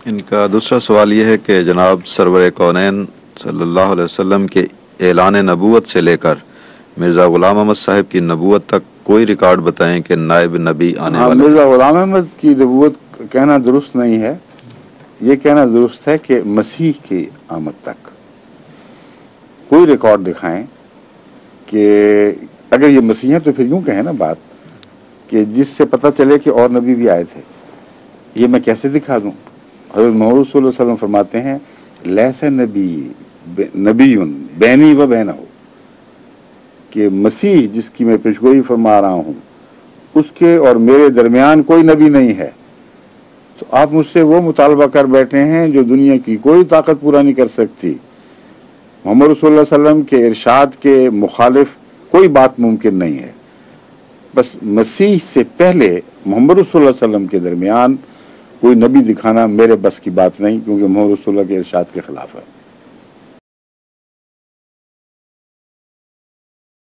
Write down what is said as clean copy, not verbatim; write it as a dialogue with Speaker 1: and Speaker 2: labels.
Speaker 1: ان کا دوسرا سوال یہ ہے کہ جناب سرور کونین صلی اللہ علیہ وسلم کے اعلان نبوت سے لے کر مرزا غلام احمد صاحب کی نبوت تک کوئی ریکارڈ بتائیں کہ نائب نبی آنے والے ہیں۔
Speaker 2: مرزا غلام احمد کی نبوت کہنا درست نہیں ہے، یہ کہنا درست ہے کہ مسیح کی آمد تک کوئی ریکارڈ دکھائیں کہ اگر یہ مسیح ہیں تو پھر یوں کہیں نا بات کہ جس سے پتہ چلے کہ اور نبی بھی آئے تھے، یہ میں کیسے دکھا دوں؟ حضرت محمد صلی اللہ علیہ وسلم فرماتے ہیں لیس نبی بینی و بینہ، کہ مسیح جس کی میں پیشگوئی فرما رہا ہوں اس کے اور میرے درمیان کوئی نبی نہیں ہے۔ تو آپ مجھ سے وہ مطالبہ کر بیٹھے ہیں جو دنیا کی کوئی طاقت پورا نہیں کر سکتی۔ محمد رسول اللہ صلی اللہ علیہ وسلم کے ارشاد کے مخالف کوئی بات ممکن نہیں ہے۔ بس مسیح سے پہلے محمد رسول اللہ صلی اللہ علیہ وسلم کے درمیان کوئی نبی دکھانا میرے بس کی بات نہیں، کیونکہ محمد رسول اللہ کے ارشاد کے خلاف ہے۔